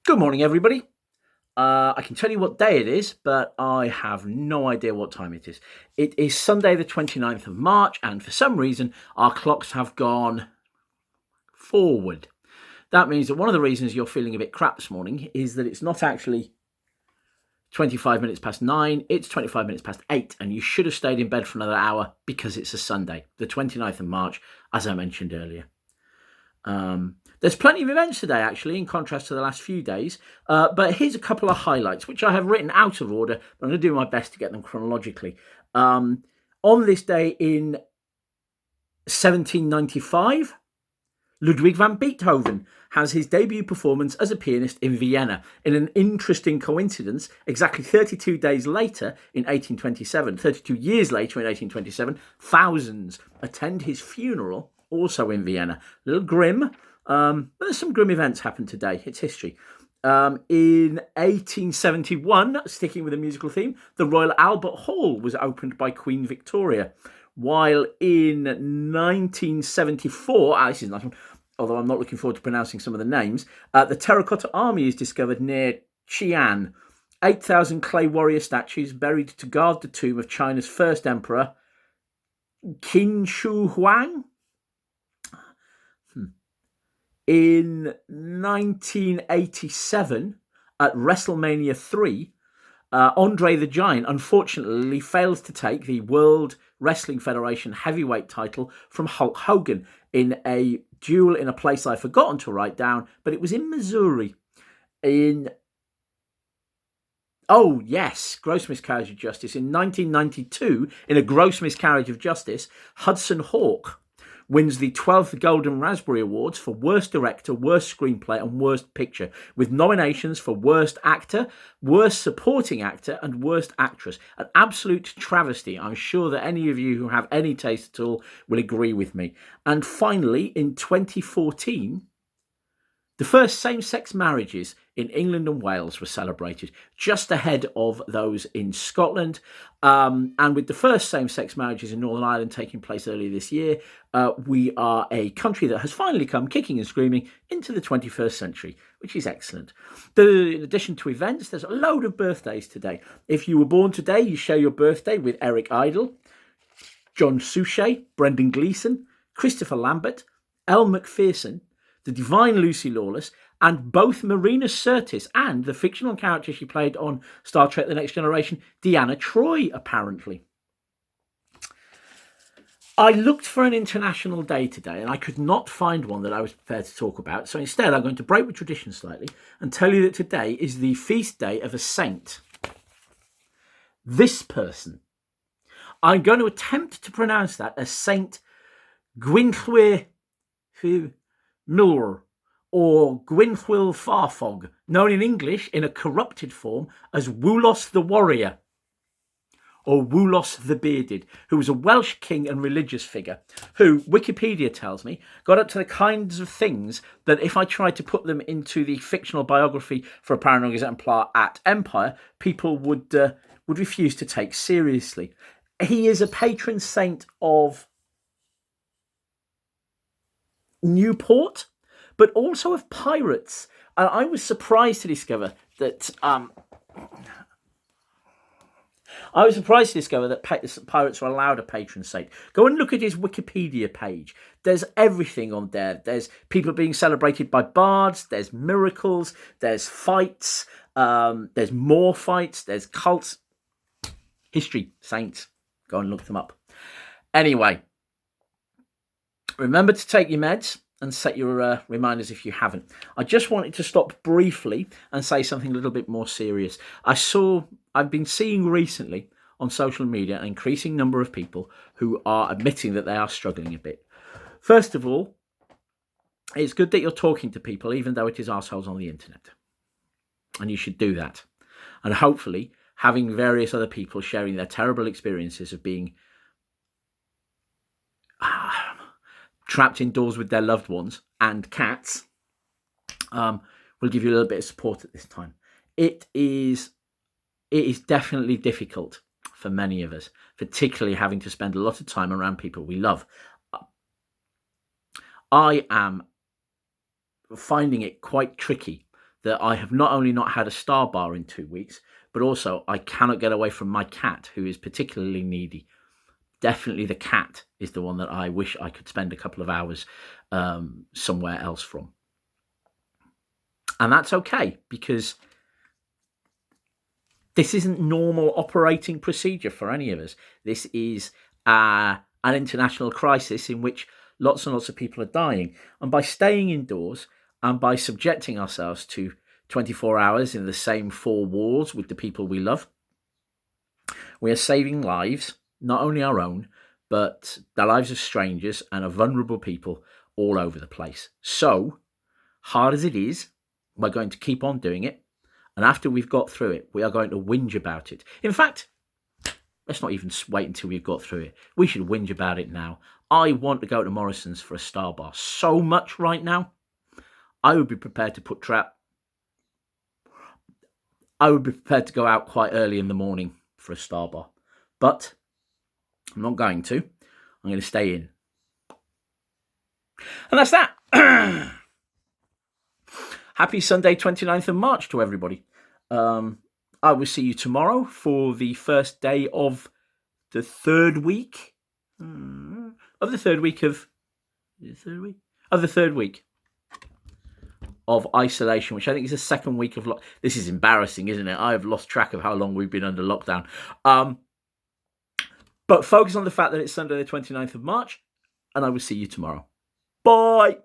Good morning, everybody. I can tell you what day it is, but I have no idea what time it is. It is Sunday, the 29th of March, and for some reason, our clocks have gone forward. That means that one of the reasons you're feeling a bit crap this morning is that it's not actually 25 minutes past 9, it's 25 minutes past 8, and you should have stayed in bed for another hour because it's a Sunday, the 29th of March, as I mentioned earlier. There's plenty of events today, actually, in contrast to the last few days. But here's a couple of highlights, which I have written out of order, but I'm going to do my best to get them chronologically. On this day in 1795, Ludwig van Beethoven has his debut performance as a pianist in Vienna. In an interesting coincidence, exactly 32 days later in 1827, 32 years later in 1827, thousands attend his funeral, also in Vienna. A little grim, but there's some grim events happen today. It's history. In 1871, sticking with the musical theme, the Royal Albert Hall was opened by Queen Victoria. While in 1974, this is a nice one, although I'm not looking forward to pronouncing some of the names, the Terracotta Army is discovered near Xi'an. 8,000 clay warrior statues buried to guard the tomb of China's first emperor, Qin Shi Huang. In 1987, at WrestleMania 3, Andre the Giant unfortunately fails to take the World Wrestling Federation heavyweight title from Hulk Hogan in a duel in a place I've forgotten to write down, but it was in Missouri. Gross miscarriage of justice. In 1992, in a gross miscarriage of justice, Hudson Hawk wins the 12th Golden Raspberry Awards for Worst Director, Worst Screenplay and Worst Picture, with nominations for Worst Actor, Worst Supporting Actor and Worst Actress. An absolute travesty. I'm sure that any of you who have any taste at all will agree with me. And finally, in 2014, the first same-sex marriages in England and Wales were celebrated, just ahead of those in Scotland. And with the first same-sex marriages in Northern Ireland taking place earlier this year, we are a country that has finally come kicking and screaming into the 21st century, which is excellent. In addition to events, there's a load of birthdays today. If you were born today, you share your birthday with Eric Idle, John Suchet, Brendan Gleeson, Christopher Lambert, Elle Macpherson, the divine Lucy Lawless, and both Marina Sirtis and the fictional character she played on Star Trek The Next Generation, Deanna Troi, apparently. I looked for an international day today and I could not find one that I was prepared to talk about. So instead, I'm going to break with tradition slightly and tell you that today is the feast day of a saint. This person. I'm going to attempt to pronounce that as Saint Gwynthwyr Milwr, or Gwynthwyl Farfog, known in English in a corrupted form as Woolos the Warrior, or Woolos the Bearded, who was a Welsh king and religious figure who, Wikipedia tells me, got up to the kinds of things that if I tried to put them into the fictional biography for a Paranormal Exemplar at Empire, people would refuse to take seriously. He is a patron saint of Newport, but also of pirates. And I was surprised to discover that pirates are allowed a patron saint. Go and look at his Wikipedia page. There's everything on there. There's people being celebrated by bards. There's miracles. There's fights. There's more fights. There's cults. History, saints. Go and look them up. Anyway, remember to take your meds and set your reminders if you haven't. I just wanted to stop briefly and say something a little bit more serious. I've been seeing recently on social media an increasing number of people who are admitting that they are struggling a bit. First of all, it's good that you're talking to people, even though it is arseholes on the internet. And you should do that. And hopefully, having various other people sharing their terrible experiences of being trapped indoors with their loved ones and cats will give you a little bit of support at this time. It is definitely difficult for many of us, particularly having to spend a lot of time around people we love. I am finding it quite tricky that I have not only not had a Starbar in 2 weeks, but also I cannot get away from my cat, who is particularly needy. Definitely the cat is the one that I wish I could spend a couple of hours somewhere else from. And that's okay, because this isn't normal operating procedure for any of us. This is an international crisis in which lots and lots of people are dying. And by staying indoors and by subjecting ourselves to 24 hours in the same four walls with the people we love, we are saving lives, not only our own, but the lives of strangers and of vulnerable people all over the place. So, hard as it is, we're going to keep on doing it. And after we've got through it, we are going to whinge about it. In fact, let's not even wait until we've got through it. We should whinge about it now. I want to go to Morrison's for a Starbar so much right now. I would be prepared to put trap. I would be prepared to go out quite early in the morning for a Starbar. But I'm not going to. I'm going to stay in. And that's that. Happy Sunday, 29th of March to everybody. I will see you tomorrow for the first day of the third week of isolation, which I think is the second week of this is embarrassing, isn't it? I have lost track of how long we've been under lockdown. But focus on the fact that it's Sunday the 29th of March, and I will see you tomorrow. Bye.